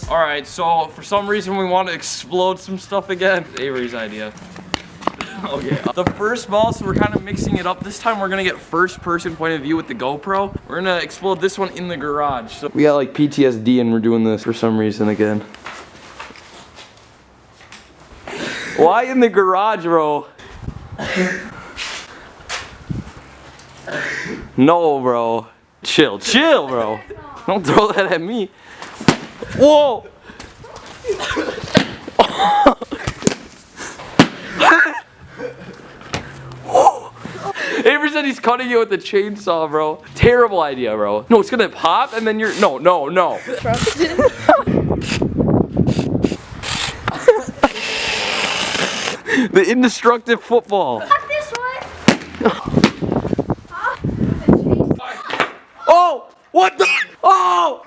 Alright, so for some reason we want to explode some stuff again. Avery's idea. Okay. The first ball, so we're kind of mixing it up. This time we're gonna get first person point of view with the GoPro. We're gonna explode this one in the garage. So we got like PTSD and we're doing this for some reason again. Why in the garage, bro? No, bro. Chill, bro. Don't throw that at me. Whoa! Avery said he's cutting it with a chainsaw, bro. Terrible idea, bro. No, it's gonna pop and then you're... No. The indestructive football. Cut this one. Oh! What the? Oh!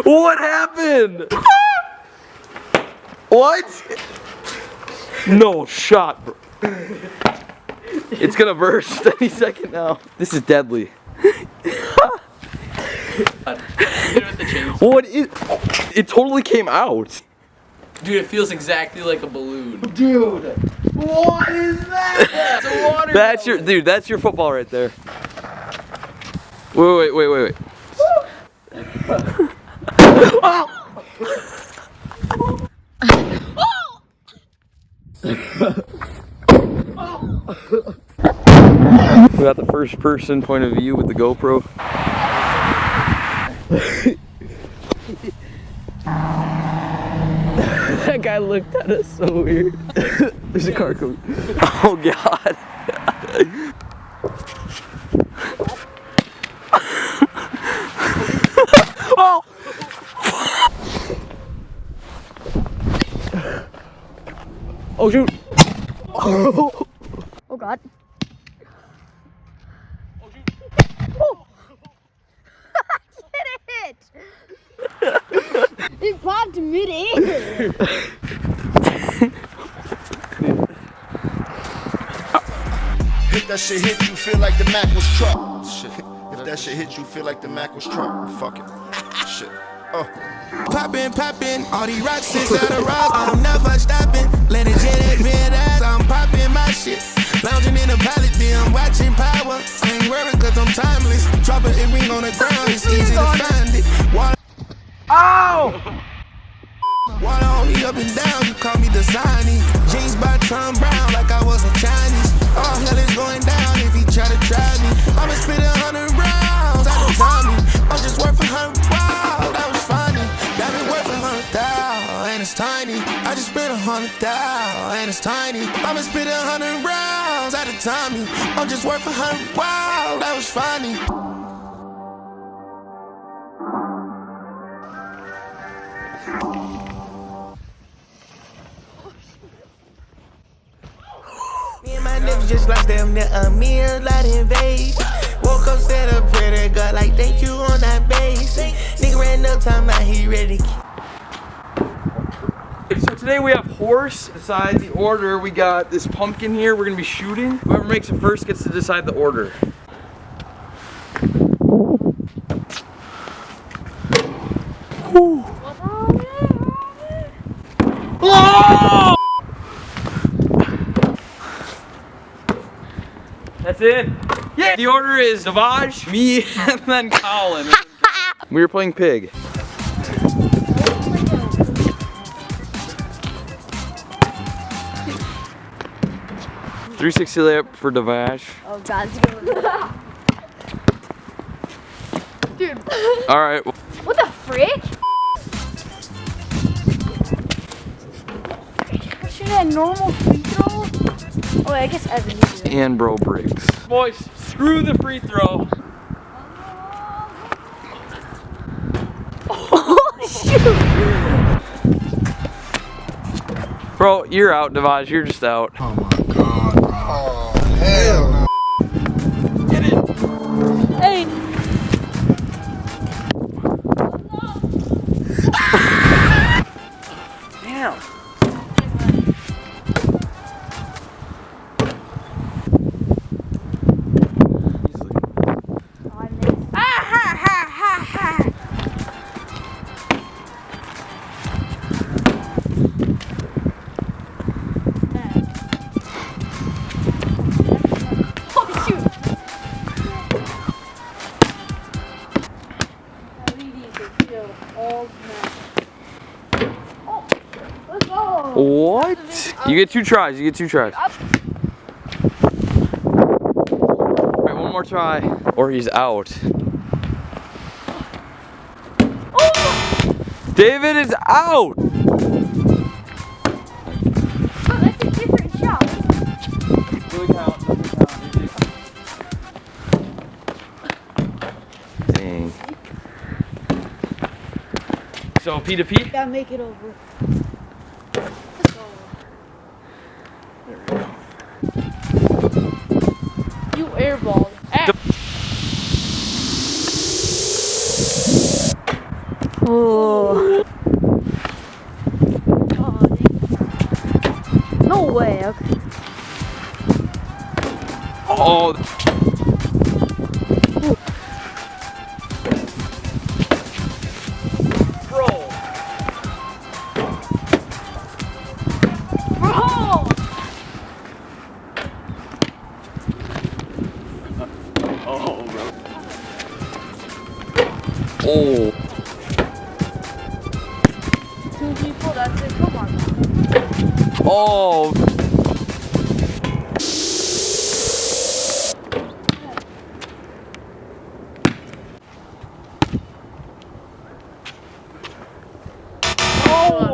What happened? What? No shot, bro. It's gonna burst any second now. This is deadly. What is? It totally came out. Dude, it feels exactly like a balloon. Dude, what is that? It's a water That's balloon. your, dude. That's your football right there. Wait. Oh! We got the first person point of view with the GoPro. That guy looked at us so weird. There's a car coming. Oh God. Oh! Oh shoot! Oh, Oh God. oh shoot! Oh. Get it! It popped mid-air. If that shit hit you, feel like the Mac was Trump. Shit. If that shit hit you, feel like the Mac was Trump. Fuck it. Shit. Poppin', all these rocks is at a rock. I'm never stopping. Let it jet that red ass. I'm popping my shit. Lounging in a pallet, I'm watching Power. I ain't worried cause I'm timeless. Drop a ring on the ground, it's easy to find it. Ow! Water on me up and down, you call me Designy. Jeans by Tom Brown like I was a Chinese. Oh, hell is going down if he try to try me. I'ma spit 100 rounds out of Tommy. I'm just worth 100 wow, that was funny. That been worth 100,000 and it's tiny. I just spit 100,000 and it's tiny. I'ma spit 100 rounds out of Tommy. I'm just worth 100 wow, that was funny. Niggas just lost them near a meal, lot invade. Woke up, said a prayer, God, like, thank you on that base. Nigga ran up, time out, he ready. So today we have horse. Besides the order, we got this pumpkin here. We're gonna be shooting. Whoever makes it first gets to decide the order. Whew. Oh! That's it. Yeah. The order is Davaj, me, and then Colin. We were playing pig. .360 layup for Davaj. Oh God, it's good. Dude. All right. What the frick? Should have normal free throw? Oh, wait, I guess Evan needs it. And bro breaks. Boys, screw the free throw. Oh, shoot. Bro, you're out, Davaj. You're just out. Oh my God, bro. Oh, hell no. Get it. Hey. Damn. Oh, man. Oh, let's go. What? You get 2 tries. You get 2 tries. All right, one more try, or he's out. David is out. Oh, that's a different shot. Dang. So P to P. Gotta make it over. You airballed. Oh. No way. Okay. Oh. Bro. Oh, bro. Oh. 2 people, that's it. Come on. Oh.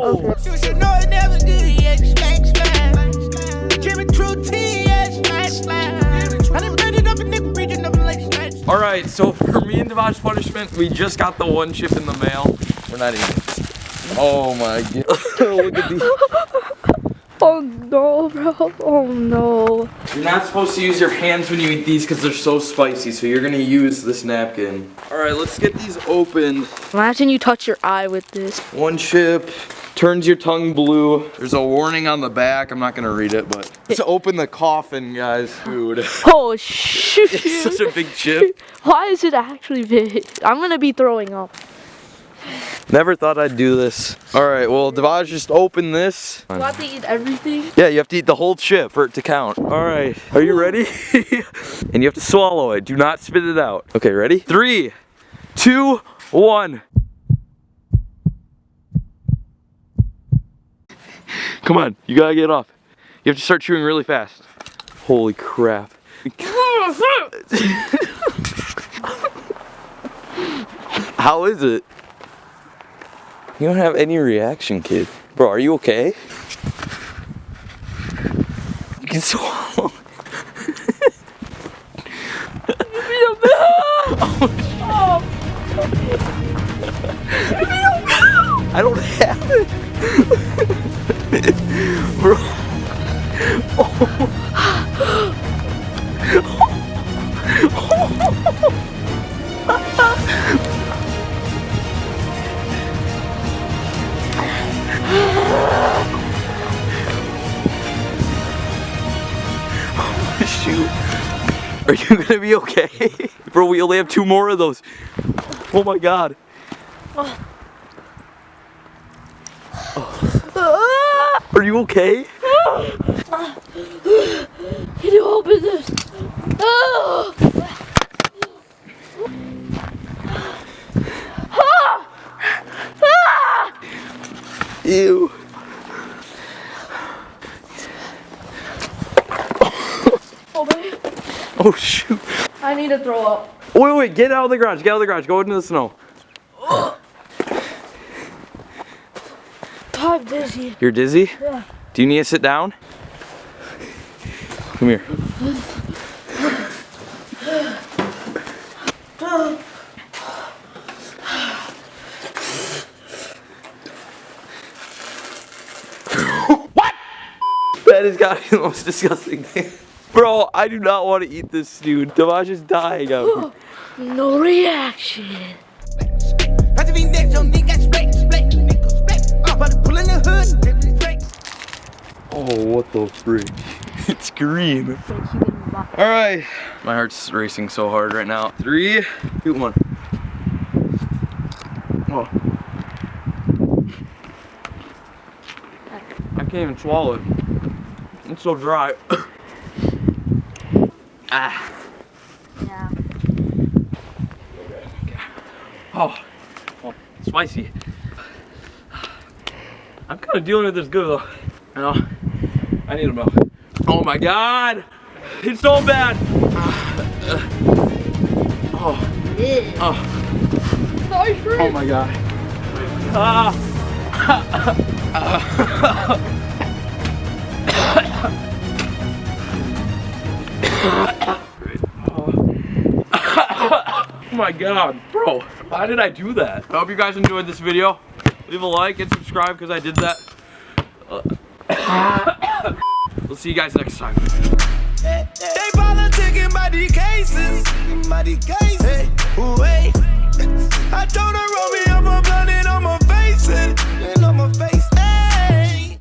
Okay. You should know it never did. Yeah, smack, smack. Jimmy True T, yeah, smack, smack. I done been it up in the region of like smack. All right, so for me and Devon's punishment, we just got the 1 chip in the mail. We're not eating it. Oh my god. Look at these. Oh no, bro. Oh no. You're not supposed to use your hands when you eat these because they're so spicy, so you're gonna use this napkin. All right, let's get these opened. Imagine you touch your eye with this. 1 chip turns your tongue blue. There's a warning on the back. I'm not gonna read it, but let's open the coffin, guys. Dude, Oh shoot. it's such a big chip. Why is it actually big? I'm gonna be throwing up. Never thought I'd do this. All right, well, Devon just opened this. Do I have to eat everything? Yeah, you have to eat the whole chip for it to count. All right, are you ready? And you have to swallow it. Do not spit it out. Okay, ready? 3, 2, 1. Come on, you gotta get off. You have to start chewing really fast. Holy crap. How is it? You don't have any reaction, kid. Bro, are you okay? You can swallow. I don't have it. Bro. Shoot. Are you gonna be okay? Bro, we only have 2 more of those. Oh my god. Are you okay? Can you open this? Ew. Oh, man. Oh shoot. I need to throw up. Wait, get out of the garage, get out of the garage, go into the snow. I'm dizzy. You're dizzy? Yeah. Do you need to sit down? Come here. What? That has got to be the most disgusting thing. Bro, I do not want to eat this, dude. Devaj is dying out here. No reaction. Oh, what the freak? It's green. Alright. My heart's racing so hard right now. 3, 2, 1. Oh. I can't even swallow it. It's so dry. Ah. Yeah. Okay. Oh. Well, it's spicy. I'm kind of dealing with this good though. I know. I need a milk. Oh my God. It's so bad. Oh. Oh. Oh my God. Oh my God, bro. Why did I do that? I hope you guys enjoyed this video. Leave a like and subscribe because I did that. We'll see you guys next time. They politicking by the cases.